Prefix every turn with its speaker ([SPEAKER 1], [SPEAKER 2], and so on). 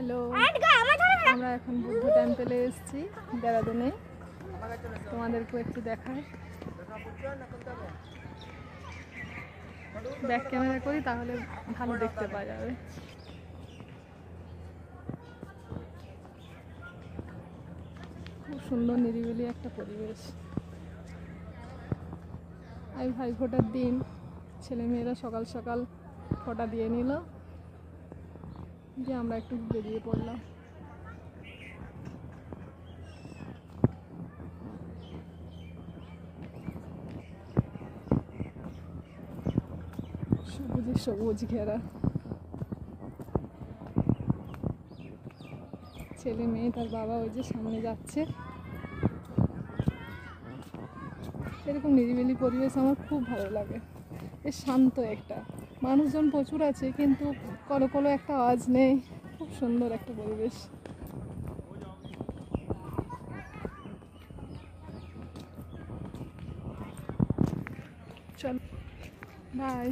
[SPEAKER 1] Hello, আমরা এখন বুদ্ধ টেম্পেলে এসেছি দেরাদুনে। তোমাদেরকেও একটু দেখায়, ব্যাক ক্যামেরা করি তাহলে ভালো দেখতে পাওয়া যাবে। খুব সুন্দর নিরিবিলি একটা পরিবেশ। আজ ভাইফোঁটার দিন, ছেলেমেয়েরা সকাল সকাল ফোঁটা দিয়ে নিল, যে আমরা একটু বেরিয়ে পড়লাম। সবুজে সবুজ ঘেরা, ছেলে মেয়ে তার বাবা ওই যে সামনে যাচ্ছে। এরকম নিরিবিলি পরিবেশ আমার খুব ভালো লাগে। বেশ শান্ত একটা, মানুষজন প্রচুর আছে কিন্তু কলকলো একটা আওয়াজ নেই। খুব সুন্দর একটা পরিবেশ। চল, বাই।